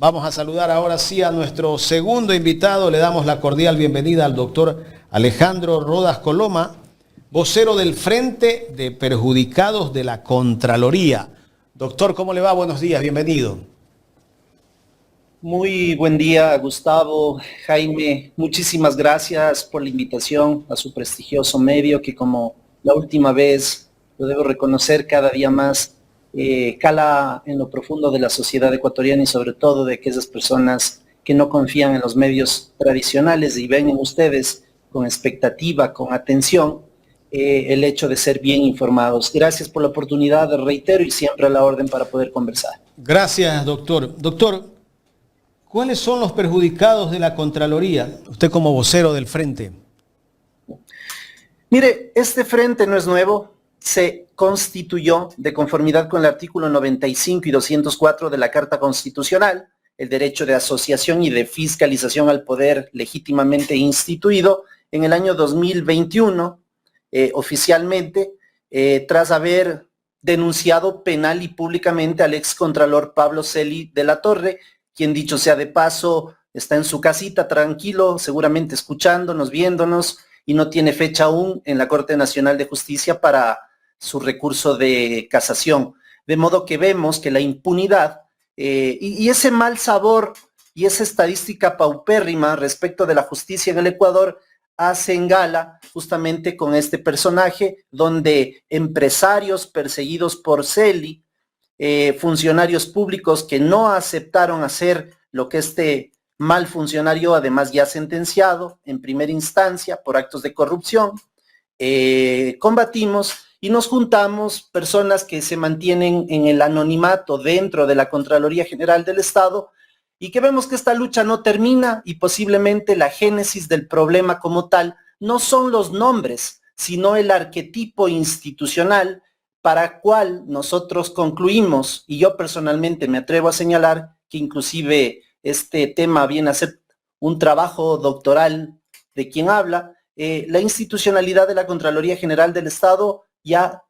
Vamos a saludar ahora sí a nuestro segundo invitado. Le damos la cordial bienvenida al doctor Alejandro Rodas Coloma, vocero del Frente de Perjudicados de la Contraloría. Doctor, ¿cómo le va? Buenos días, bienvenido. Muy buen día, Gustavo, Jaime. Muchísimas gracias por la invitación a su prestigioso medio que, como la última vez, lo debo reconocer, cada día más cala en lo profundo de la sociedad ecuatoriana y sobre todo de aquellas personas que no confían en los medios tradicionales y ven en ustedes con expectativa, con atención, el hecho de ser bien informados. Gracias por la oportunidad, reitero, y siempre a la orden para poder conversar. Gracias, doctor. Doctor, ¿cuáles son los perjudicados de la Contraloría? Usted como vocero del Frente. Mire, este frente no es nuevo, se constituyó de conformidad con el artículo 95 y 204 de la Carta Constitucional, el derecho de asociación y de fiscalización al poder legítimamente instituido en el año 2021, oficialmente, tras haber denunciado penal y públicamente al excontralor Pablo Celi de la Torre, quien, dicho sea de paso, está en su casita tranquilo, seguramente escuchándonos, viéndonos, y no tiene fecha aún en la Corte Nacional de Justicia para su recurso de casación. De modo que vemos que la impunidad y ese mal sabor y esa estadística paupérrima respecto de la justicia en el Ecuador hacen gala justamente con este personaje, donde empresarios perseguidos por Celi, funcionarios públicos que no aceptaron hacer lo que este mal funcionario, además ya sentenciado en primera instancia por actos de corrupción, combatimos y nos juntamos personas que se mantienen en el anonimato dentro de la Contraloría General del Estado y que vemos que esta lucha no termina y posiblemente la génesis del problema como tal no son los nombres, sino el arquetipo institucional para cual nosotros concluimos, y yo personalmente me atrevo a señalar que inclusive este tema viene a ser un trabajo doctoral de quien habla, la institucionalidad de la Contraloría General del Estado ya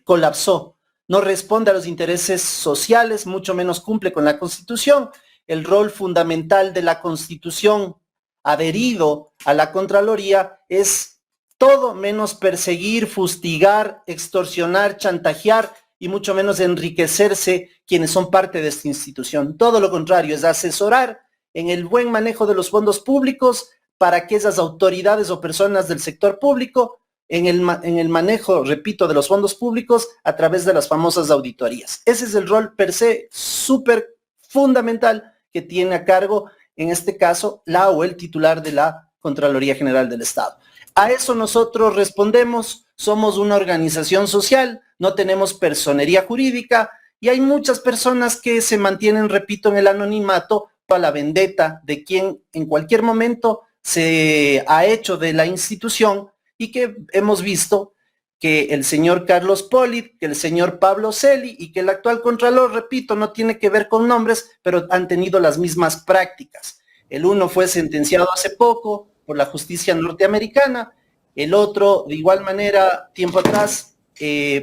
colapsó, no responde a los intereses sociales, mucho menos cumple con la Constitución. El rol fundamental de la Constitución adherido a la Contraloría es todo menos perseguir, fustigar, extorsionar, chantajear y mucho menos enriquecerse quienes son parte de esta institución. Todo lo contrario, es asesorar en el buen manejo de los fondos públicos para que esas autoridades o personas del sector público en el manejo, repito, de los fondos públicos a través de las famosas auditorías. Ese es el rol per se súper fundamental que tiene a cargo, en este caso, la o el titular de la Contraloría General del Estado. A eso nosotros respondemos, somos una organización social, no tenemos personería jurídica y hay muchas personas que se mantienen, repito, en el anonimato a la vendetta de quien en cualquier momento se ha hecho de la institución y que hemos visto que el señor Carlos Polit, que el señor Pablo Celi y que el actual Contralor, repito, no tiene que ver con nombres, pero han tenido las mismas prácticas. El uno fue sentenciado hace poco por la justicia norteamericana, el otro de igual manera tiempo atrás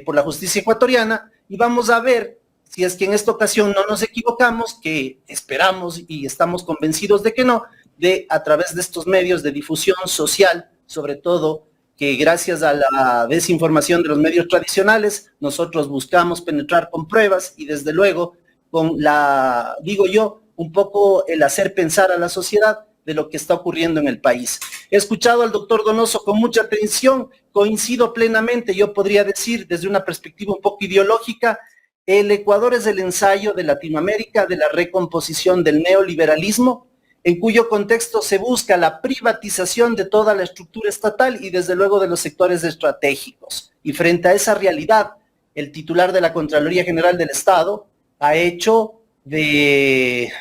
por la justicia ecuatoriana, y vamos a ver si es que en esta ocasión no nos equivocamos, que esperamos y estamos convencidos de que no, de a través de estos medios de difusión social, sobre todo, que gracias a la desinformación de los medios tradicionales, nosotros buscamos penetrar con pruebas y desde luego con la, digo yo, un poco el hacer pensar a la sociedad de lo que está ocurriendo en el país. He escuchado al doctor Donoso con mucha atención, coincido plenamente, yo podría decir desde una perspectiva un poco ideológica, el Ecuador es el ensayo de Latinoamérica de la recomposición del neoliberalismo, en cuyo contexto se busca la privatización de toda la estructura estatal y desde luego de los sectores estratégicos. Y frente a esa realidad, el titular de la Contraloría General del Estado ha hecho de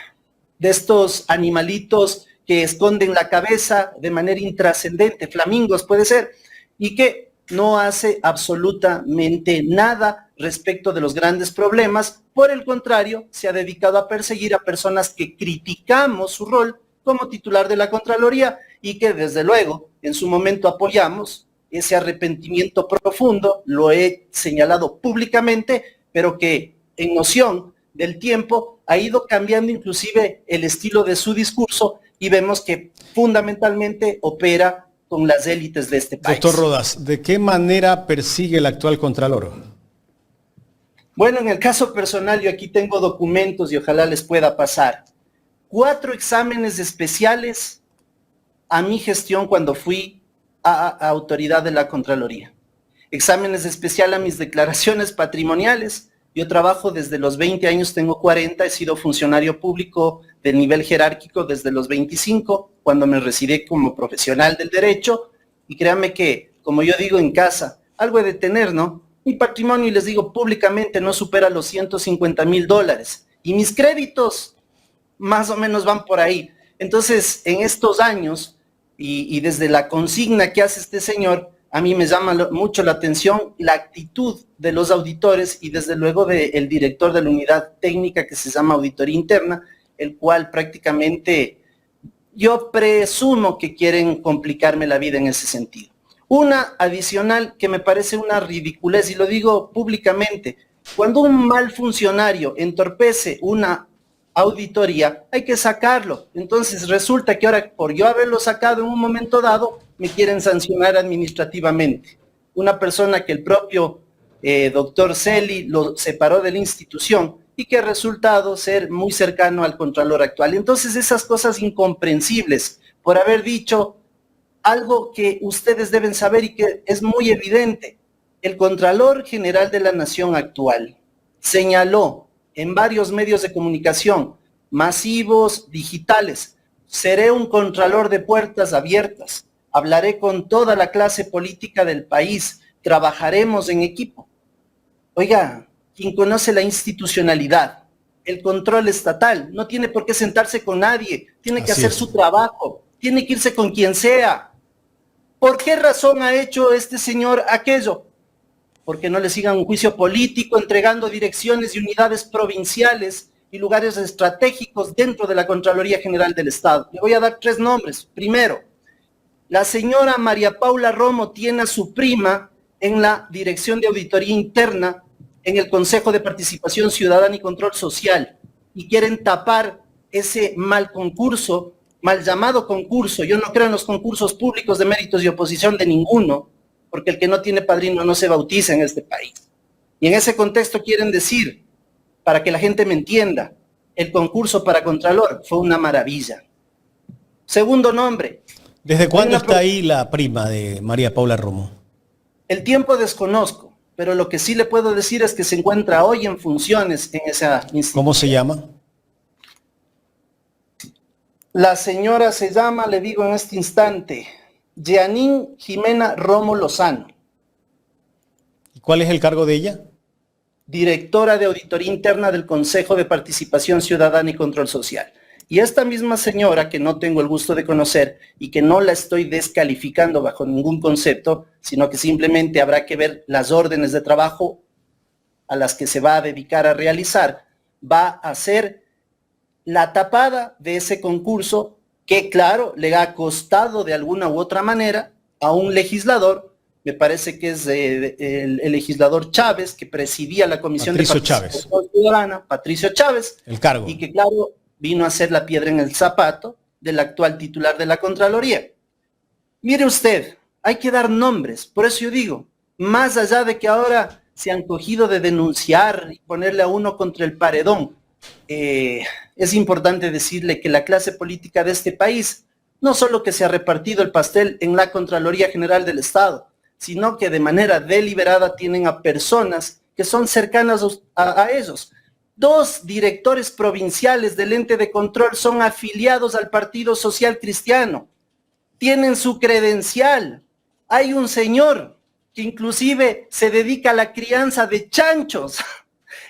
estos animalitos que esconden la cabeza de manera intrascendente, flamingos puede ser, y que no hace absolutamente nada respecto de los grandes problemas. Por el contrario, se ha dedicado a perseguir a personas que criticamos su rol como titular de la Contraloría y que desde luego en su momento apoyamos ese arrepentimiento profundo, lo he señalado públicamente, pero que en noción del tiempo ha ido cambiando inclusive el estilo de su discurso y vemos que fundamentalmente opera con las élites de este país. Doctor Rodas, ¿de qué manera persigue el actual Contralor? Bueno, en el caso personal, yo aquí tengo documentos y ojalá les pueda pasar. 4 exámenes especiales a mi gestión cuando fui a autoridad de la Contraloría. Exámenes especiales a mis declaraciones patrimoniales. Yo trabajo desde los 20 años, tengo 40, he sido funcionario público de nivel jerárquico desde los 25, cuando me recibí como profesional del derecho, y créanme que, como yo digo en casa, algo he de tener, ¿no? Mi patrimonio, y les digo públicamente, no supera los $150,000, y mis créditos más o menos van por ahí. Entonces, en estos años, y desde la consigna que hace este señor, a mí me llama mucho la atención la actitud de los auditores y desde luego del director de la unidad técnica que se llama Auditoría Interna, el cual prácticamente yo presumo que quieren complicarme la vida en ese sentido. Una adicional que me parece una ridiculez, y lo digo públicamente, cuando un mal funcionario entorpece una auditoría, hay que sacarlo. Entonces resulta que ahora, por yo haberlo sacado en un momento dado, me quieren sancionar administrativamente. Una persona que el propio doctor Celi lo separó de la institución y que ha resultado ser muy cercano al Contralor actual. Entonces esas cosas incomprensibles, por haber dicho algo que ustedes deben saber y que es muy evidente. El Contralor General de la Nación actual señaló en varios medios de comunicación, masivos, digitales, seré un contralor de puertas abiertas, hablaré con toda la clase política del país, trabajaremos en equipo. Oiga, quien conoce la institucionalidad, el control estatal, no tiene por qué sentarse con nadie, tiene que hacer su trabajo, tiene que irse con quien sea. ¿Por qué razón ha hecho este señor aquello? Porque no le sigan un juicio político entregando direcciones y unidades provinciales y lugares estratégicos dentro de la Contraloría General del Estado. Le voy a dar 3 nombres. Primero, la señora María Paula Romo tiene a su prima en la Dirección de Auditoría Interna en el Consejo de Participación Ciudadana y Control Social y quieren tapar ese mal concurso, mal llamado concurso. Yo no creo en los concursos públicos de méritos y oposición de ninguno, porque el que no tiene padrino no se bautiza en este país. Y en ese contexto quieren decir, para que la gente me entienda, el concurso para Contralor fue una maravilla. Segundo nombre. ¿Desde cuándo está ahí la prima de María Paula Romo? El tiempo desconozco, pero lo que sí le puedo decir es que se encuentra hoy en funciones en esa institución. ¿Cómo se llama? La señora se llama, le digo en este instante, Jeanine Jimena Romo Lozano. ¿Y cuál es el cargo de ella? Directora de Auditoría Interna del Consejo de Participación Ciudadana y Control Social. Y esta misma señora, que no tengo el gusto de conocer y que no la estoy descalificando bajo ningún concepto, sino que simplemente habrá que ver las órdenes de trabajo a las que se va a dedicar a realizar, va a ser la tapada de ese concurso que, claro, le ha costado de alguna u otra manera a un legislador, me parece que es el legislador Chávez, que presidía la Comisión de Participación Ciudadana, Patricio Chávez, el cargo. Y que, claro, vino a ser la piedra en el zapato del actual titular de la Contraloría. Mire usted, hay que dar nombres, por eso yo digo, más allá de que ahora se han cogido de denunciar y ponerle a uno contra el paredón, es importante decirle que la clase política de este país no solo que se ha repartido el pastel en la Contraloría General del Estado, sino que de manera deliberada tienen a personas que son cercanas a ellos. 2 directores provinciales del ente de control son afiliados al Partido Social Cristiano, tienen su credencial. Hay un señor que inclusive se dedica a la crianza de chanchos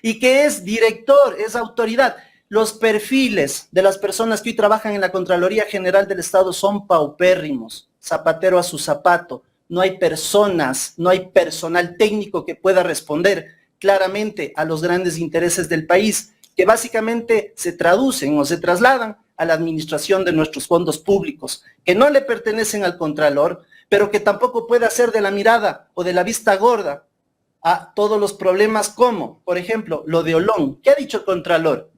y que es director, es autoridad. Los perfiles de las personas que hoy trabajan en la Contraloría General del Estado son paupérrimos, zapatero a su zapato. No hay personas, no hay personal técnico que pueda responder claramente a los grandes intereses del país, que básicamente se traducen o se trasladan a la administración de nuestros fondos públicos, que no le pertenecen al Contralor, pero que tampoco puede hacer de la mirada o de la vista gorda a todos los problemas, como, por ejemplo, lo de Olón. ¿Qué ha dicho el Contralor?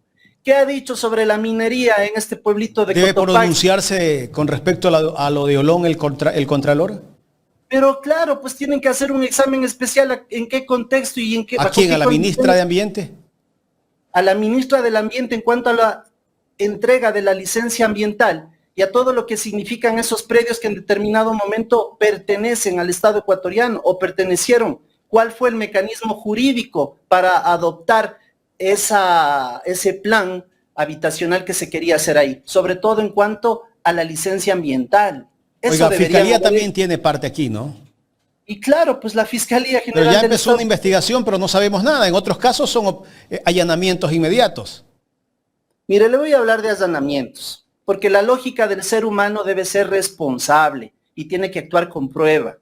¿Qué ha dicho sobre la minería en este pueblito de ¿Debe Cotopaxi? pronunciarse con respecto a lo de Olón el Contralor? Pero claro, pues tienen que hacer un examen especial en qué contexto y en qué... ¿A quién? ¿A la ministra de Ambiente? A la ministra del Ambiente en cuanto a la entrega de la licencia ambiental y a todo lo que significan esos predios que en determinado momento pertenecen al Estado ecuatoriano o pertenecieron. ¿Cuál fue el mecanismo jurídico para adoptar ese plan habitacional que se quería hacer ahí? Sobre todo en cuanto a la licencia ambiental. Oiga, la Fiscalía también tiene parte aquí, ¿no? Y claro, pues la Fiscalía General Pero ya del empezó Estado... una investigación, pero no sabemos nada. En otros casos son allanamientos inmediatos. Mire, le voy a hablar de allanamientos, porque la lógica del ser humano debe ser responsable y tiene que actuar con prueba.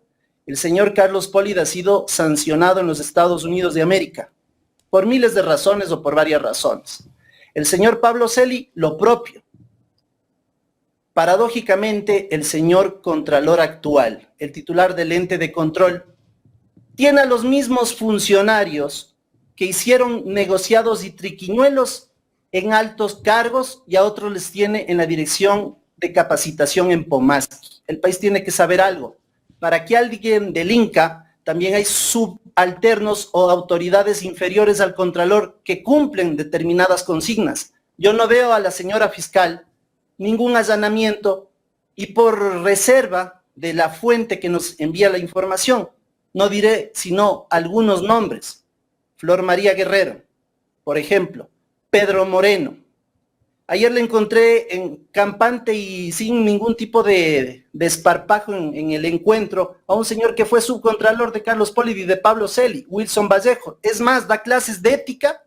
El señor Carlos Polid ha sido sancionado en los Estados Unidos de América, por miles de razones o por varias razones. El señor Pablo Celi, lo propio. Paradójicamente, el señor Contralor actual, el titular del ente de control, tiene a los mismos funcionarios que hicieron negociados y triquiñuelos en altos cargos y a otros les tiene en la dirección de capacitación en Pomaski. El país tiene que saber algo. Para que alguien delinca, también hay subalternos o autoridades inferiores al Contralor que cumplen determinadas consignas. Yo no veo a la señora fiscal ningún allanamiento y por reserva de la fuente que nos envía la información, no diré sino algunos nombres. Flor María Guerrero, por ejemplo, Pedro Moreno. Ayer le encontré en campante y sin ningún tipo de desparpajo en el encuentro a un señor que fue subcontralor de Carlos Polid y de Pablo Celi, Wilson Vallejo. Es más, da clases de ética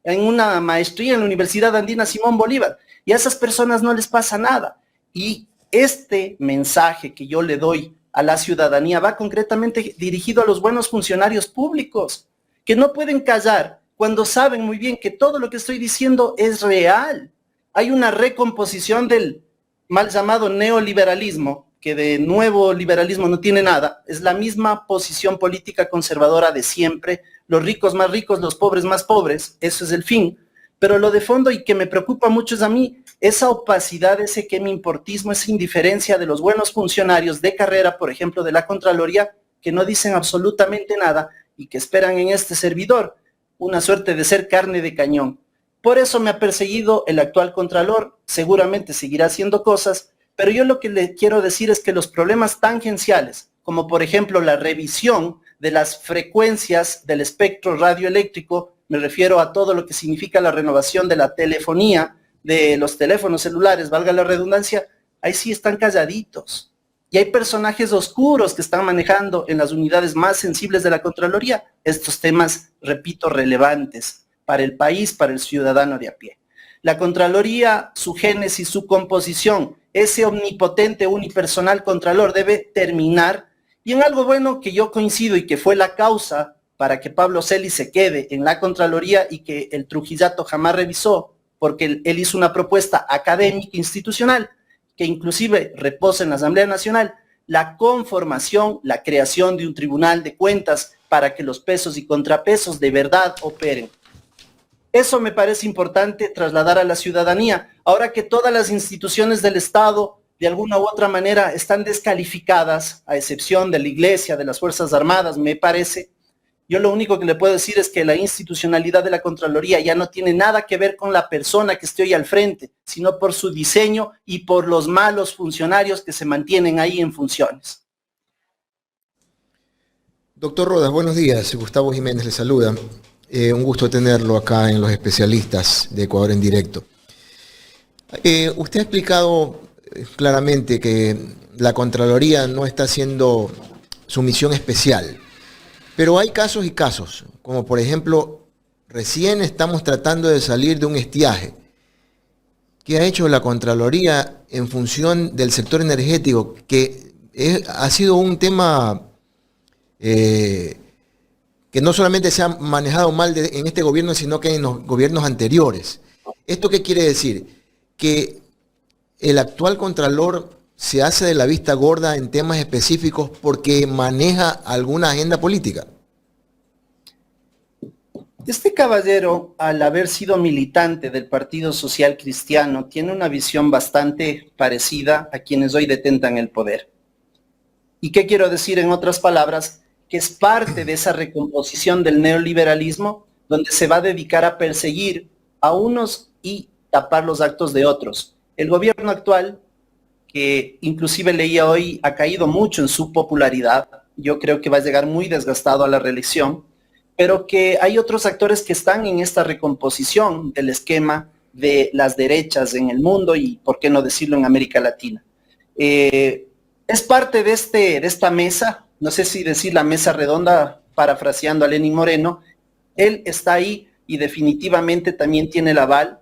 en una maestría en la Universidad Andina Simón Bolívar. Y a esas personas no les pasa nada. Y este mensaje que yo le doy a la ciudadanía va concretamente dirigido a los buenos funcionarios públicos, que no pueden callar cuando saben muy bien que todo lo que estoy diciendo es real. Hay una recomposición del mal llamado neoliberalismo, que de nuevo liberalismo no tiene nada, es la misma posición política conservadora de siempre, los ricos más ricos, los pobres más pobres, eso es el fin, pero lo de fondo y que me preocupa mucho es a mí, esa opacidad, ese quemimportismo, esa indiferencia de los buenos funcionarios de carrera, por ejemplo, de la Contraloría, que no dicen absolutamente nada y que esperan en este servidor una suerte de ser carne de cañón. Por eso me ha perseguido el actual Contralor, seguramente seguirá haciendo cosas, pero yo lo que le quiero decir es que los problemas tangenciales, como por ejemplo la revisión de las frecuencias del espectro radioeléctrico, me refiero a todo lo que significa la renovación de la telefonía, de los teléfonos celulares, valga la redundancia, ahí sí están calladitos. Y hay personajes oscuros que están manejando en las unidades más sensibles de la Contraloría estos temas, repito, relevantes para el país, para el ciudadano de a pie. La Contraloría, su génesis, su composición, ese omnipotente unipersonal Contralor debe terminar, y en algo bueno que yo coincido y que fue la causa para que Pablo Celi se quede en la Contraloría y que el Trujillato jamás revisó, porque él hizo una propuesta académica institucional que inclusive reposa en la Asamblea Nacional, la conformación, la creación de un tribunal de cuentas para que los pesos y contrapesos de verdad operen. Eso me parece importante trasladar a la ciudadanía. Ahora que todas las instituciones del Estado, de alguna u otra manera, están descalificadas, a excepción de la Iglesia, de las Fuerzas Armadas, me parece, yo lo único que le puedo decir es que la institucionalidad de la Contraloría ya no tiene nada que ver con la persona que esté hoy al frente, sino por su diseño y por los malos funcionarios que se mantienen ahí en funciones. Doctor Rodas, buenos días. Gustavo Jiménez le saluda. Un gusto tenerlo acá en Los Especialistas de Ecuador en Directo. Usted ha explicado claramente que la Contraloría no está haciendo su misión especial, pero hay casos y casos, como por ejemplo, recién estamos tratando de salir de un estiaje. ¿Qué ha hecho la Contraloría en función del sector energético? Que ha sido un tema que no solamente se ha manejado mal en este gobierno, sino que en los gobiernos anteriores. ¿Esto qué quiere decir? Que el actual Contralor se hace de la vista gorda en temas específicos porque maneja alguna agenda política. Este caballero, al haber sido militante del Partido Social Cristiano, tiene una visión bastante parecida a quienes hoy detentan el poder. ¿Y qué quiero decir en otras palabras? Que es parte de esa recomposición del neoliberalismo donde se va a dedicar a perseguir a unos y tapar los actos de otros. El gobierno actual, que inclusive leía hoy, ha caído mucho en su popularidad. Yo creo que va a llegar muy desgastado a la reelección, pero que hay otros actores que están en esta recomposición del esquema de las derechas en el mundo y, por qué no decirlo, en América Latina. Es parte de esta mesa, no sé si decir la mesa redonda, parafraseando a Lenín Moreno. Él está ahí y definitivamente también tiene el aval,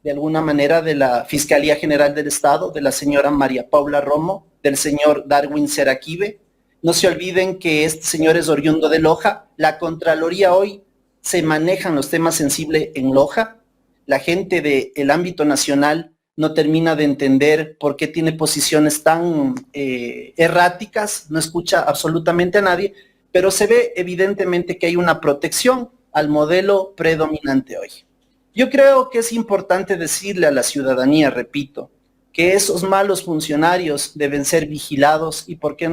de alguna manera, de la Fiscalía General del Estado, de la señora María Paula Romo, del señor Darwin Seraquibe. No se olviden que este señor es oriundo de Loja. La Contraloría hoy se manejan los temas sensibles en Loja. La gente del ámbito nacional no termina de entender por qué tiene posiciones tan erráticas, no escucha absolutamente a nadie, pero se ve evidentemente que hay una protección al modelo predominante hoy. Yo creo que es importante decirle a la ciudadanía, repito, que esos malos funcionarios deben ser vigilados y por qué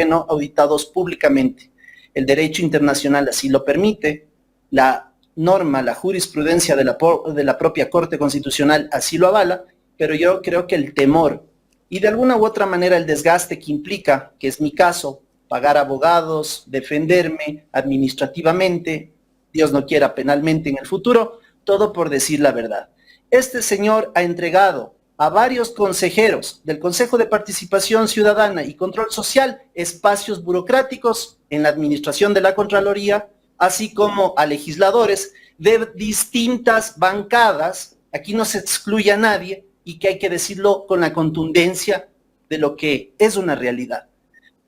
no auditados públicamente. El derecho internacional así lo permite, la norma, la jurisprudencia de la propia Corte Constitucional así lo avala, pero yo creo que el temor y de alguna u otra manera el desgaste que implica, que es mi caso, pagar abogados, defenderme administrativamente, Dios no quiera penalmente en el futuro, todo por decir la verdad. Este señor ha entregado a varios consejeros del Consejo de Participación Ciudadana y Control Social espacios burocráticos en la administración de la Contraloría, así como a legisladores de distintas bancadas. Aquí no se excluye a nadie y que hay que decirlo con la contundencia de lo que es una realidad.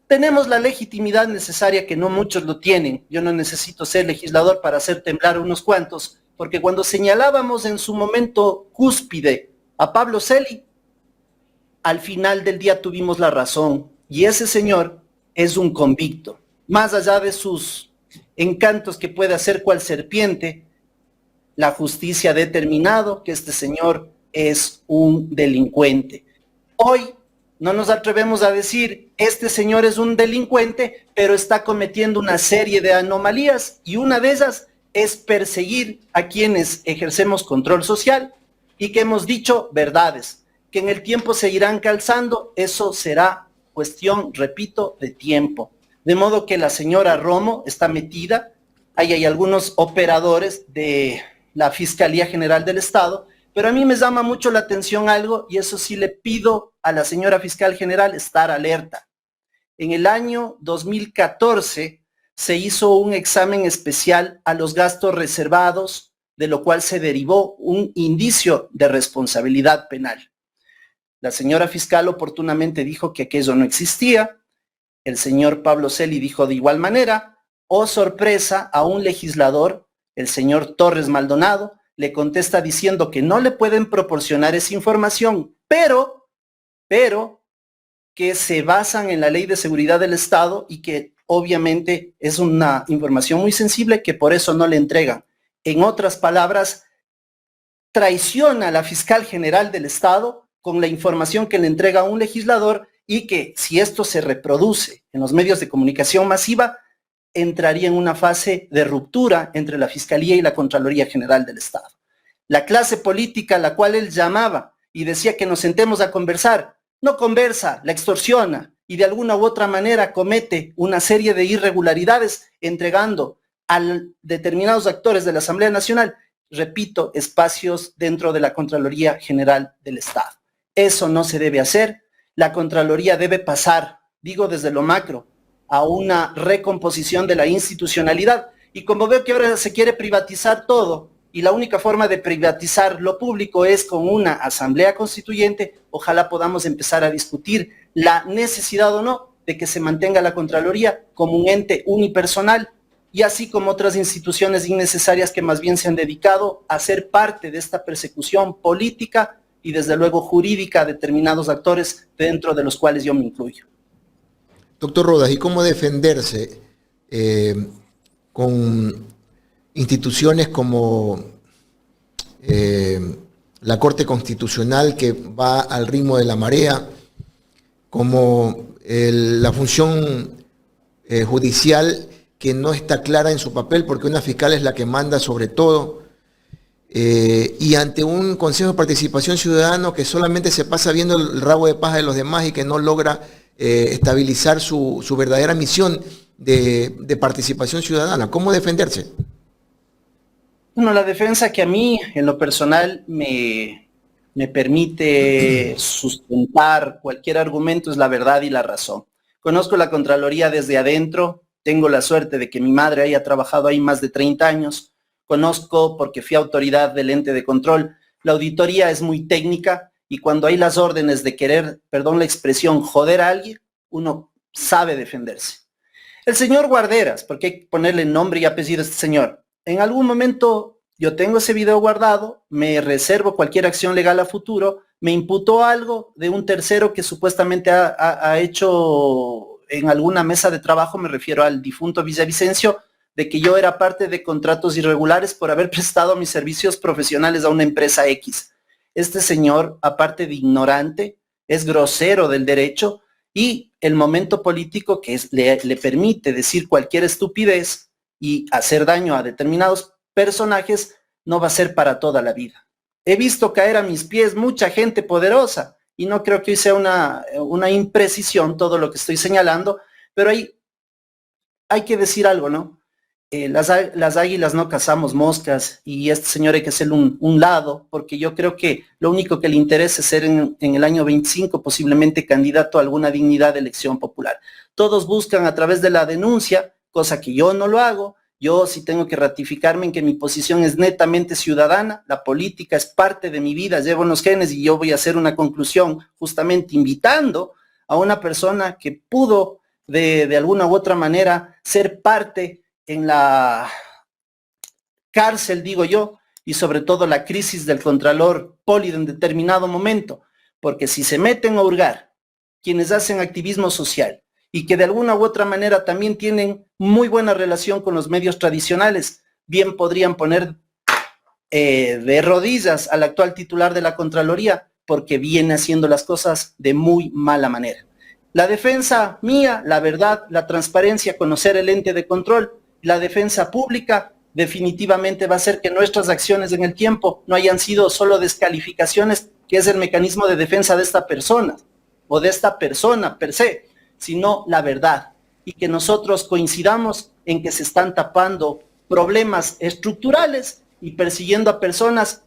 Tenemos la legitimidad necesaria que no muchos lo tienen. Yo no necesito ser legislador para hacer temblar a unos cuantos, porque cuando señalábamos en su momento cúspide a Pablo Celi, al final del día tuvimos la razón, y ese señor es un convicto. Más allá de sus encantos que puede hacer cual serpiente, la justicia ha determinado que este señor es un delincuente. Hoy no nos atrevemos a decir, este señor es un delincuente, pero está cometiendo una serie de anomalías, y una de esas es perseguir a quienes ejercemos control social y que hemos dicho verdades, que en el tiempo se irán calzando. Eso será cuestión, repito, de tiempo. De modo que la señora Romo está metida, ahí hay algunos operadores de la Fiscalía General del Estado, pero a mí me llama mucho la atención algo, y eso sí le pido a la señora Fiscal General estar alerta. En el año 2014 se hizo un examen especial a los gastos reservados, de lo cual se derivó un indicio de responsabilidad penal. La señora fiscal oportunamente dijo que aquello no existía. El señor Pablo Celi dijo de igual manera. Oh sorpresa, a un legislador, el señor Torres Maldonado, le contesta diciendo que no le pueden proporcionar esa información, pero que se basan en la Ley de Seguridad del Estado y que obviamente es una información muy sensible, que por eso no le entregan. En otras palabras, traiciona a la fiscal general del Estado con la información que le entrega a un legislador, y que si esto se reproduce en los medios de comunicación masiva, entraría en una fase de ruptura entre la Fiscalía y la Contraloría General del Estado. La clase política a la cual él llamaba y decía que nos sentemos a conversar, no conversa, la extorsiona y de alguna u otra manera comete una serie de irregularidades entregando a determinados actores de la Asamblea Nacional, repito, espacios dentro de la Contraloría General del Estado. Eso no se debe hacer. La Contraloría debe pasar, digo desde lo macro, a una recomposición de la institucionalidad. Y como veo que ahora se quiere privatizar todo, y la única forma de privatizar lo público es con una asamblea constituyente, ojalá podamos empezar a discutir la necesidad o no de que se mantenga la Contraloría como un ente unipersonal, y así como otras instituciones innecesarias que más bien se han dedicado a ser parte de esta persecución política y desde luego jurídica a determinados actores, dentro de los cuales yo me incluyo. Doctor Rodas, ¿y cómo defenderse con instituciones como la Corte Constitucional, que va al ritmo de la marea, como la función judicial, que no está clara en su papel porque una fiscal es la que manda sobre todo, y ante un Consejo de Participación Ciudadano que solamente se pasa viendo el rabo de paja de los demás y que no logra estabilizar su verdadera misión de participación ciudadana. ¿Cómo defenderse? Bueno, la defensa que a mí, en lo personal, me permite sustentar cualquier argumento es la verdad y la razón. Conozco la Contraloría desde adentro, tengo la suerte de que mi madre haya trabajado ahí más de 30 años, conozco porque fui autoridad del ente de control. La auditoría es muy técnica y cuando hay las órdenes de querer, perdón la expresión, joder a alguien, uno sabe defenderse. El señor Guarderas, porque hay que ponerle nombre y apellido a este señor, en algún momento yo tengo ese video guardado, me reservo cualquier acción legal a futuro, me imputó algo de un tercero que supuestamente ha hecho en alguna mesa de trabajo, me refiero al difunto Villavicencio, de que yo era parte de contratos irregulares por haber prestado mis servicios profesionales a una empresa X. Este señor, aparte de ignorante, es grosero del derecho y el momento político que le permite decir cualquier estupidez y hacer daño a determinados personajes no va a ser para toda la vida. He visto caer a mis pies mucha gente poderosa y no creo que hoy sea una imprecisión todo lo que estoy señalando, pero hay que decir algo, ¿no? Las águilas no cazamos moscas y este señor hay que hacerle un lado, porque yo creo que lo único que le interesa es ser en el año 25 posiblemente candidato a alguna dignidad de elección popular. Todos buscan a través de la denuncia, cosa que yo no lo hago. Yo sí tengo que ratificarme en que mi posición es netamente ciudadana, la política es parte de mi vida, llevo unos genes y yo voy a hacer una conclusión justamente invitando a una persona que pudo de alguna u otra manera ser parte en la cárcel, digo yo, y sobre todo la crisis del Contralor Poli en determinado momento, porque si se meten a hurgar quienes hacen activismo social y que de alguna u otra manera también tienen muy buena relación con los medios tradicionales, bien podrían poner de rodillas al actual titular de la Contraloría, porque viene haciendo las cosas de muy mala manera. La defensa mía, la verdad, la transparencia, conocer el ente de control, la defensa pública definitivamente va a ser que nuestras acciones en el tiempo no hayan sido solo descalificaciones, que es el mecanismo de defensa de esta persona o de esta persona per se, sino la verdad, y que nosotros coincidamos en que se están tapando problemas estructurales y persiguiendo a personas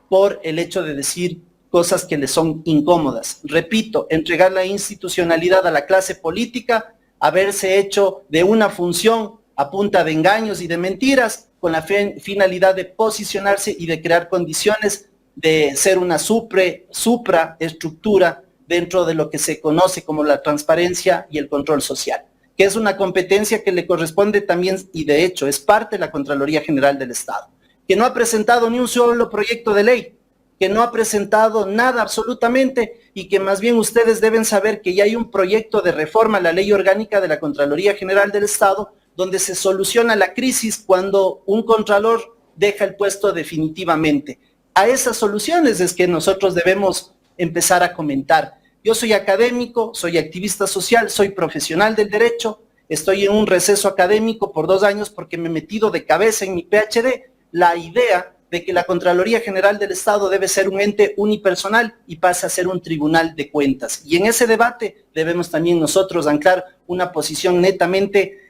por el hecho de decir cosas que les son incómodas. Repito, entregar la institucionalidad a la clase política, haberse hecho de una función a punta de engaños y de mentiras, con la finalidad de posicionarse y de crear condiciones de ser una supraestructura dentro de lo que se conoce como la transparencia y el control social, que es una competencia que le corresponde también, y de hecho es parte de la Contraloría General del Estado, que no ha presentado ni un solo proyecto de ley, que no ha presentado nada absolutamente, y que más bien ustedes deben saber que ya hay un proyecto de reforma a la ley orgánica de la Contraloría General del Estado, donde se soluciona la crisis cuando un contralor deja el puesto definitivamente. A esas soluciones es que nosotros debemos empezar a comentar. Yo soy académico, soy activista social, soy profesional del derecho, estoy en un receso académico por 2 años porque me he metido de cabeza en mi PhD la idea de que la Contraloría General del Estado debe ser un ente unipersonal y pase a ser un tribunal de cuentas. Y en ese debate debemos también nosotros anclar una posición netamente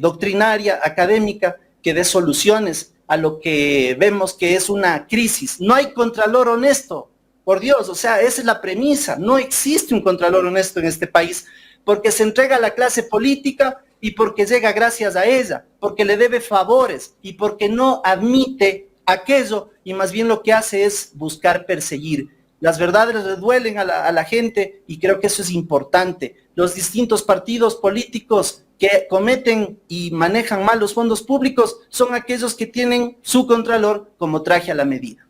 doctrinaria, académica, que dé soluciones a lo que vemos que es una crisis. No hay contralor honesto, por Dios, o sea, esa es la premisa. No existe un contralor honesto en este país, porque se entrega a la clase política y porque llega gracias a ella, porque le debe favores y porque no admite aquello, y más bien lo que hace es buscar perseguir. Las verdades le duelen a la gente y creo que eso es importante. Los distintos partidos políticos que cometen y manejan mal los fondos públicos son aquellos que tienen su contralor como traje a la medida.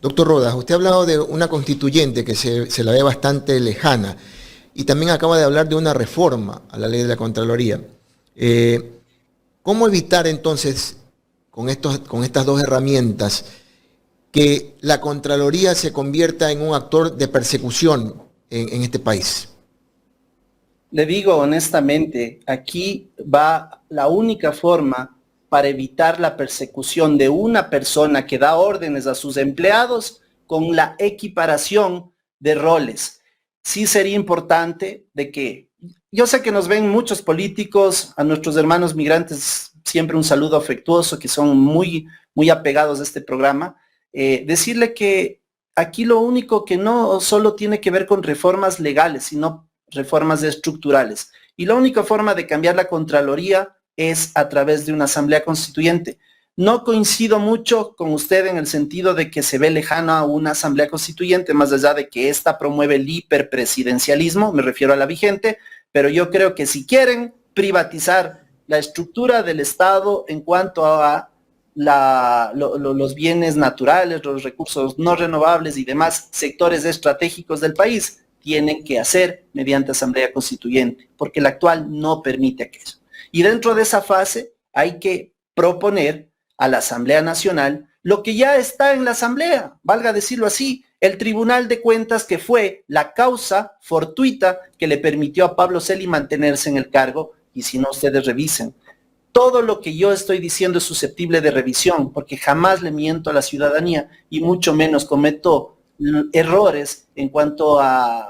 Doctor Rodas, usted ha hablado de una constituyente que se la ve bastante lejana y también acaba de hablar de una reforma a la ley de la Contraloría. ¿Cómo evitar entonces con estas dos herramientas, que la Contraloría se convierta en un actor de persecución en este país? Le digo honestamente, aquí va la única forma para evitar la persecución de una persona que da órdenes a sus empleados con la equiparación de roles. Sí sería importante de que, yo sé que nos ven muchos políticos, a nuestros hermanos migrantes siempre un saludo afectuoso, que son muy apegados a este programa, decirle que aquí lo único que no solo tiene que ver con reformas legales, sino reformas estructurales. Y la única forma de cambiar la Contraloría es a través de una asamblea constituyente. No coincido mucho con usted en el sentido de que se ve lejana a una asamblea constituyente, más allá de que ésta promueve el hiperpresidencialismo, me refiero a la vigente, pero yo creo que si quieren privatizar la estructura del Estado en cuanto a los bienes naturales, los recursos no renovables y demás sectores estratégicos del país, tienen que hacer mediante asamblea constituyente, porque la actual no permite aquello. Y dentro de esa fase hay que proponer a la Asamblea Nacional lo que ya está en la Asamblea, valga decirlo así, el Tribunal de Cuentas, que fue la causa fortuita que le permitió a Pablo Celi mantenerse en el cargo, y si no, ustedes revisen. Todo lo que yo estoy diciendo es susceptible de revisión, porque jamás le miento a la ciudadanía y mucho menos cometo errores en cuanto a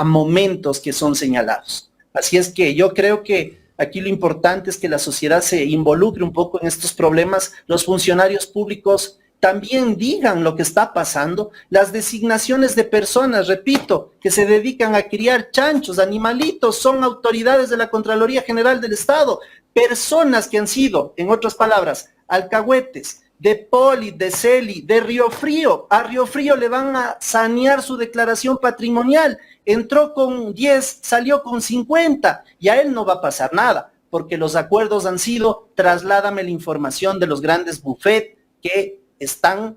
momentos que son señalados. Así es que yo creo que aquí lo importante es que la sociedad se involucre un poco en estos problemas, los funcionarios públicos también digan lo que está pasando, las designaciones de personas, repito, que se dedican a criar chanchos, animalitos, son autoridades de la Contraloría General del Estado, personas que han sido, en otras palabras, alcahuetes, de Poli, de Celi, de Río Frío. A Río Frío le van a sanear su declaración patrimonial. Entró con 10, salió con 50 y a él no va a pasar nada, porque los acuerdos han sido, trasládame la información de los grandes buffets que están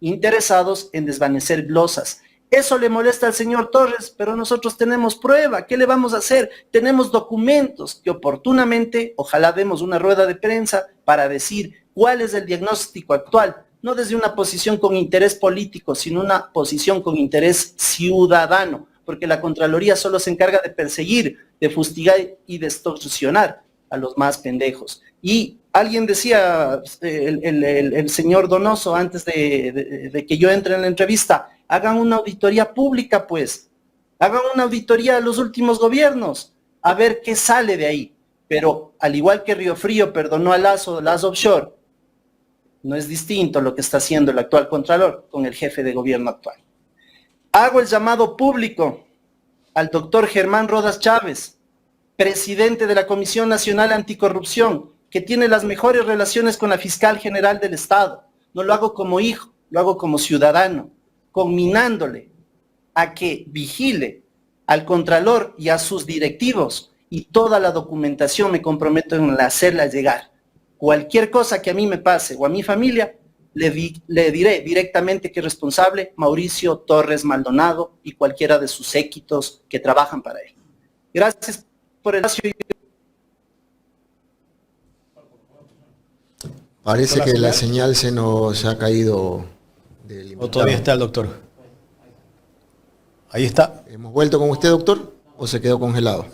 interesados en desvanecer glosas. Eso le molesta al señor Torres, pero nosotros tenemos prueba. ¿Qué le vamos a hacer? Tenemos documentos que oportunamente, ojalá demos una rueda de prensa para decir cuál es el diagnóstico actual, no desde una posición con interés político, sino una posición con interés ciudadano, porque la Contraloría solo se encarga de perseguir, de fustigar y de extorsionar a los más pendejos. Y alguien decía, el señor Donoso, antes de que yo entre en la entrevista, hagan una auditoría pública, pues, hagan una auditoría a los últimos gobiernos, a ver qué sale de ahí. Pero al igual que Río Frío perdonó a Lazo Offshore, no es distinto lo que está haciendo el actual Contralor con el jefe de gobierno actual. Hago el llamado público al doctor Germán Rodas Chávez, presidente de la Comisión Nacional Anticorrupción, que tiene las mejores relaciones con la Fiscal General del Estado. No lo hago como hijo, lo hago como ciudadano, conminándole a que vigile al Contralor y a sus directivos, y toda la documentación me comprometo en hacerla llegar. Cualquier cosa que a mí me pase o a mi familia, le diré directamente que es responsable Mauricio Torres Maldonado y cualquiera de sus séquitos que trabajan para él. Gracias por el espacio. Parece que la señal se nos ha caído del invitado. ¿O todavía está el doctor? Ahí está. ¿Hemos vuelto con usted, doctor? ¿O se quedó congelado?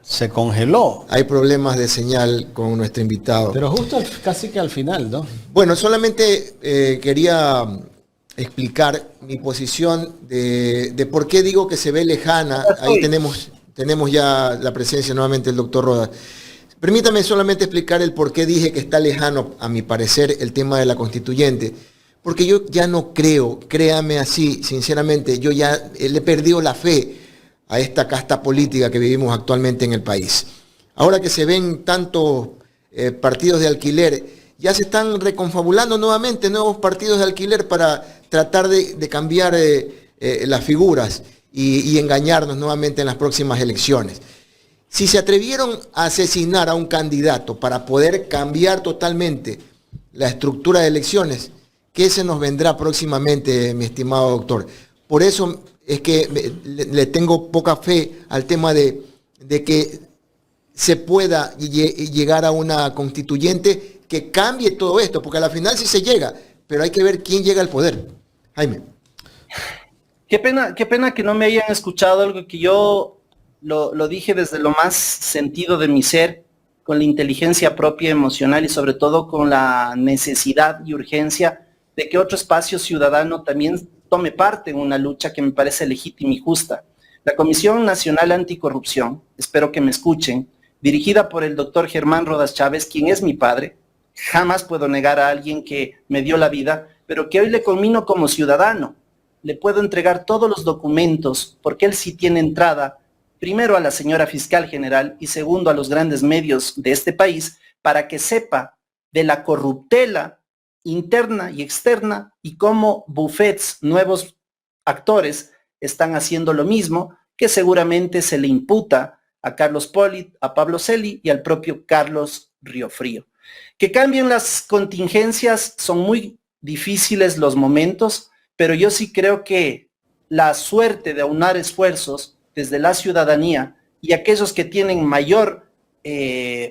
Se congeló. Hay problemas de señal con nuestro invitado. Pero justo casi que al final, ¿no? Bueno, solamente quería explicar mi posición de por qué digo que se ve lejana. Ahí tenemos ya la presencia nuevamente del doctor Rodas. Permítame solamente explicar el por qué dije que está lejano, a mi parecer, el tema de la constituyente. Porque yo ya no creo, créame así, sinceramente, yo ya le he perdido la fe a esta casta política que vivimos actualmente en el país. Ahora que se ven tantos partidos de alquiler, ya se están reconfabulando nuevamente nuevos partidos de alquiler para tratar de cambiar las figuras y engañarnos nuevamente en las próximas elecciones. Si se atrevieron a asesinar a un candidato para poder cambiar totalmente la estructura de elecciones, ¿qué se nos vendrá próximamente, mi estimado doctor? Por eso es que le tengo poca fe al tema de que se pueda llegar a una constituyente que cambie todo esto, porque a la final sí se llega, pero hay que ver quién llega al poder. Jaime. Qué pena que no me hayan escuchado algo que yo lo dije desde lo más sentido de mi ser, con la inteligencia propia emocional y sobre todo con la necesidad y urgencia de que otro espacio ciudadano también tome parte en una lucha que me parece legítima y justa. La Comisión Nacional Anticorrupción, espero que me escuchen, dirigida por el doctor Germán Rodas Chávez, quien es mi padre, jamás puedo negar a alguien que me dio la vida, pero que hoy le conmino como ciudadano. Le puedo entregar todos los documentos, porque él sí tiene entrada, primero a la señora fiscal general y segundo a los grandes medios de este país, para que sepa de la corruptela interna y externa y cómo bufetes, nuevos actores, están haciendo lo mismo, que seguramente se le imputa a Carlos Polit, a Pablo Celi y al propio Carlos Riofrío. Que cambien las contingencias, son muy difíciles los momentos, pero yo sí creo que la suerte de aunar esfuerzos desde la ciudadanía y aquellos que tienen mayor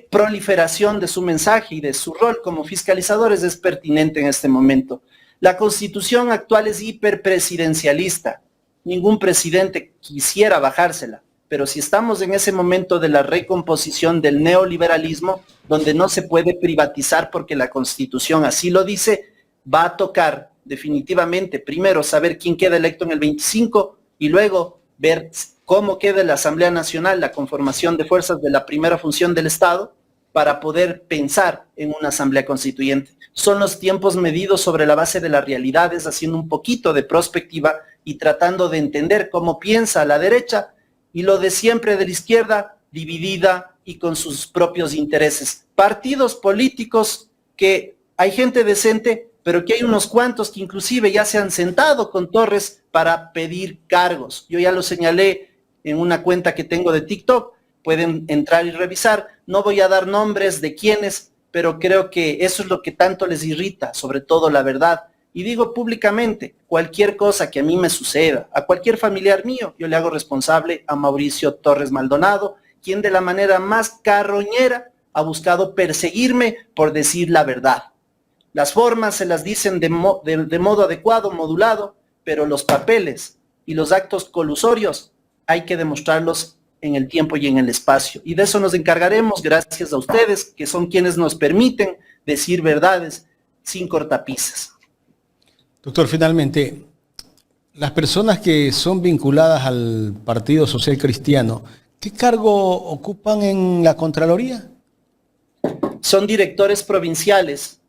proliferación de su mensaje y de su rol como fiscalizadores es pertinente en este momento. La Constitución actual es hiperpresidencialista. Ningún presidente quisiera bajársela, pero si estamos en ese momento de la recomposición del neoliberalismo, donde no se puede privatizar porque la Constitución así lo dice, va a tocar definitivamente primero saber quién queda electo en el 25 y luego ver cómo queda la Asamblea Nacional, la conformación de fuerzas de la primera función del Estado, para poder pensar en una asamblea constituyente. Son los tiempos medidos sobre la base de las realidades, haciendo un poquito de prospectiva y tratando de entender cómo piensa la derecha y lo de siempre de la izquierda, dividida y con sus propios intereses. Partidos políticos que hay gente decente, pero que hay unos cuantos que inclusive ya se han sentado con Torres para pedir cargos. Yo ya lo señalé en una cuenta que tengo de TikTok, pueden entrar y revisar. No voy a dar nombres de quiénes, pero creo que eso es lo que tanto les irrita, sobre todo la verdad. Y digo públicamente, cualquier cosa que a mí me suceda, a cualquier familiar mío, yo le hago responsable a Mauricio Torres Maldonado, quien de la manera más carroñera ha buscado perseguirme por decir la verdad. Las formas se las dicen de modo adecuado, modulado, pero los papeles y los actos colusorios hay que demostrarlos en el tiempo y en el espacio. Y de eso nos encargaremos gracias a ustedes, que son quienes nos permiten decir verdades sin cortapisas. Doctor, finalmente, las personas que son vinculadas al Partido Social Cristiano, ¿qué cargo ocupan en la Contraloría? Son directores provinciales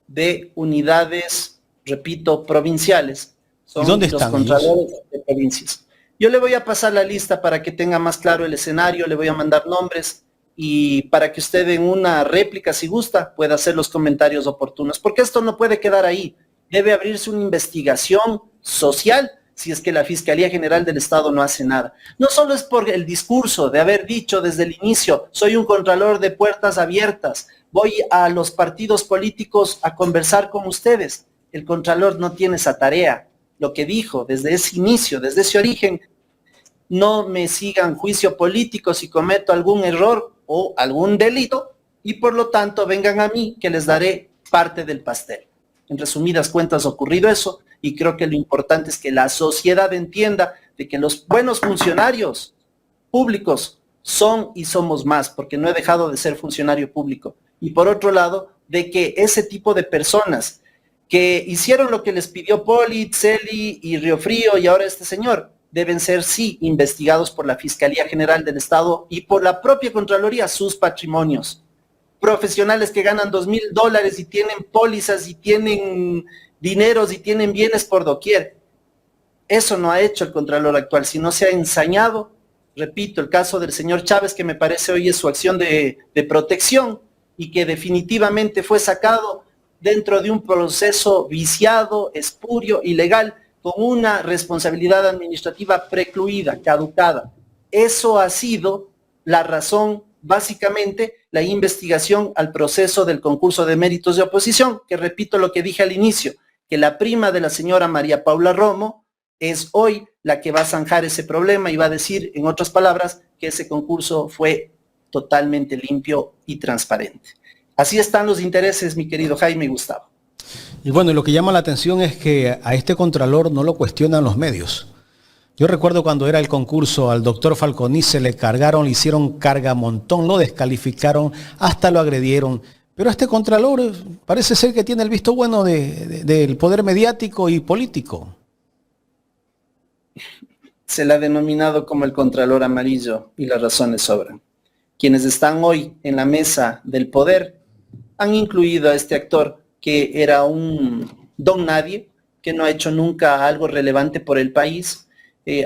de unidades, repito, provinciales. Son ¿Dónde los están contralores de provincias. Yo le voy a pasar la lista para que tenga más claro el escenario, le voy a mandar nombres y para que usted en una réplica, si gusta, pueda hacer los comentarios oportunos, porque esto no puede quedar ahí. Debe abrirse una investigación social si es que la Fiscalía General del Estado no hace nada. No solo es por el discurso de haber dicho desde el inicio, soy un contralor de puertas abiertas, voy a los partidos políticos a conversar con ustedes. El contralor no tiene esa tarea. Lo que dijo desde ese inicio, desde ese origen, no me sigan juicio político si cometo algún error o algún delito y por lo tanto vengan a mí que les daré parte del pastel. En resumidas cuentas ha ocurrido eso y creo que lo importante es que la sociedad entienda de que los buenos funcionarios públicos son y somos más, porque no he dejado de ser funcionario público. Y por otro lado, de que ese tipo de personas que hicieron lo que les pidió Polit, Celi y Riofrío y ahora este señor, deben ser sí investigados por la Fiscalía General del Estado y por la propia Contraloría, sus patrimonios. Profesionales que ganan $2,000 y tienen pólizas y tienen dineros y tienen bienes por doquier. Eso no ha hecho el Contralor actual, sino se ha ensañado. Repito, el caso del señor Chávez, que me parece hoy es su acción de protección y que definitivamente fue sacado dentro de un proceso viciado, espurio, ilegal, con una responsabilidad administrativa precluida, caducada. Eso ha sido la razón, básicamente, la investigación al proceso del concurso de méritos de oposición, que repito lo que dije al inicio, que la prima de la señora María Paula Romo es hoy la que va a zanjar ese problema y va a decir, en otras palabras, que ese concurso fue totalmente limpio y transparente. Así están los intereses, mi querido Jaime y Gustavo. Y bueno, y lo que llama la atención es que a este contralor no lo cuestionan los medios. Yo recuerdo cuando era el concurso al doctor Falconi, se le cargaron, le hicieron carga montón, lo descalificaron, hasta lo agredieron. Pero este contralor parece ser que tiene el visto bueno del poder mediático y político. Se le ha denominado como el contralor amarillo y las razones sobran. Quienes están hoy en la mesa del poder han incluido a este actor que era un don nadie, que no ha hecho nunca algo relevante por el país.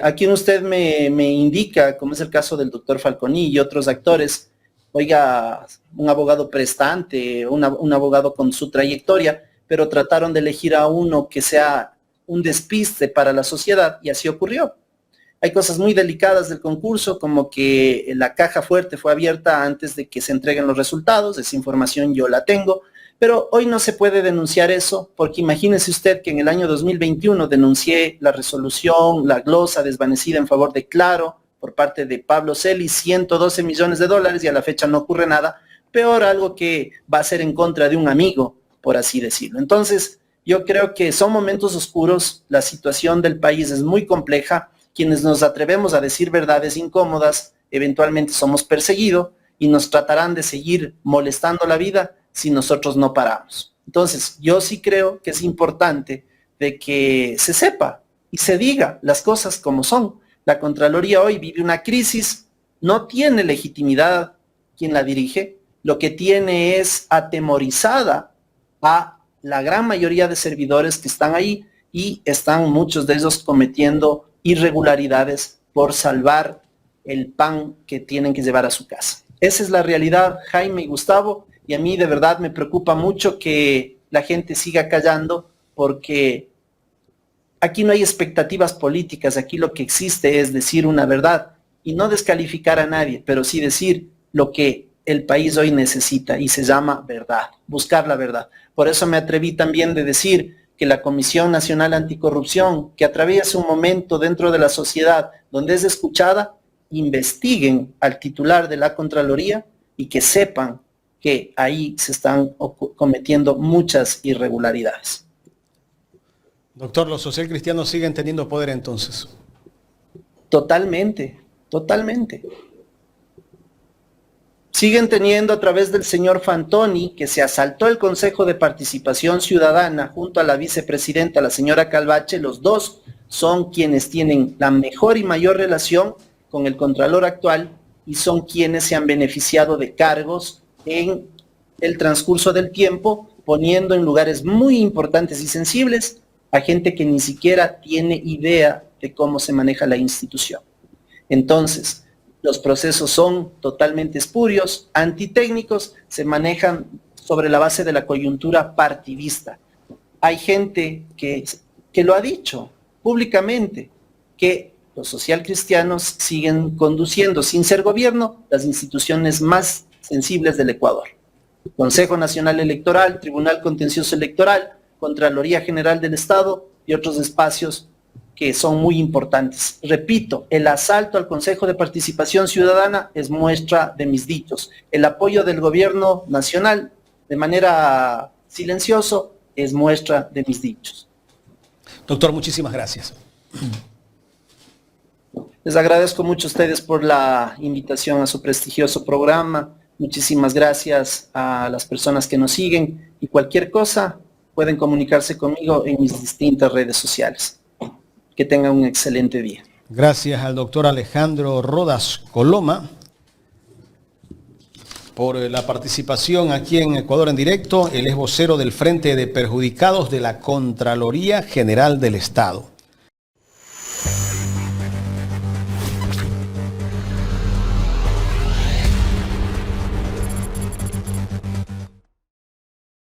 A quien usted me indica, como es el caso del doctor Falconi y otros actores, oiga, un abogado prestante, un abogado con su trayectoria, pero trataron de elegir a uno que sea un despiste para la sociedad y así ocurrió. Hay cosas muy delicadas del concurso, como que la caja fuerte fue abierta antes de que se entreguen los resultados, esa información yo la tengo, pero hoy no se puede denunciar eso, porque imagínese usted que en el año 2021 denuncié la resolución, la glosa desvanecida en favor de Claro, por parte de Pablo Celis, 112 millones de dólares y a la fecha no ocurre nada. Peor, algo que va a ser en contra de un amigo, por así decirlo. Entonces, yo creo que son momentos oscuros, la situación del país es muy compleja, quienes nos atrevemos a decir verdades incómodas, eventualmente somos perseguidos y nos tratarán de seguir molestando la vida si nosotros no paramos. Entonces, yo sí creo que es importante de que se sepa y se diga las cosas como son. La Contraloría hoy vive una crisis, no tiene legitimidad quien la dirige, lo que tiene es atemorizada a la gran mayoría de servidores que están ahí y están muchos de ellos cometiendo irregularidades por salvar el pan que tienen que llevar a su casa. Esa es la realidad, Jaime y Gustavo, y a mí de verdad me preocupa mucho que la gente siga callando porque aquí no hay expectativas políticas, aquí lo que existe es decir una verdad y no descalificar a nadie, pero sí decir lo que el país hoy necesita y se llama verdad, buscar la verdad. Por eso me atreví también de decir que la Comisión Nacional Anticorrupción, que atraviesa un momento dentro de la sociedad donde es escuchada, investiguen al titular de la Contraloría y que sepan que ahí se están cometiendo muchas irregularidades. Doctor, ¿los socialcristianos siguen teniendo poder entonces? Totalmente, totalmente. Siguen teniendo a través del señor Fantoni, que se asaltó el Consejo de Participación Ciudadana junto a la vicepresidenta, la señora Calvache. Los dos son quienes tienen la mejor y mayor relación con el Contralor actual y son quienes se han beneficiado de cargos en el transcurso del tiempo, poniendo en lugares muy importantes y sensibles a gente que ni siquiera tiene idea de cómo se maneja la institución. Entonces, los procesos son totalmente espurios, antitécnicos, se manejan sobre la base de la coyuntura partidista. Hay gente que lo ha dicho públicamente, que los socialcristianos siguen conduciendo, sin ser gobierno, las instituciones más sensibles del Ecuador. Consejo Nacional Electoral, Tribunal Contencioso Electoral, Contraloría General del Estado y otros espacios que son muy importantes. Repito, el asalto al Consejo de Participación Ciudadana es muestra de mis dichos. El apoyo del gobierno nacional de manera silencioso es muestra de mis dichos. Doctor, muchísimas gracias. Les agradezco mucho a ustedes por la invitación a su prestigioso programa. Muchísimas gracias a las personas que nos siguen y cualquier cosa pueden comunicarse conmigo en mis distintas redes sociales. Que tengan un excelente día. Gracias al doctor Alejandro Rodas Coloma por la participación aquí en Ecuador en Directo. Él es vocero del Frente de Perjudicados de la Contraloría General del Estado.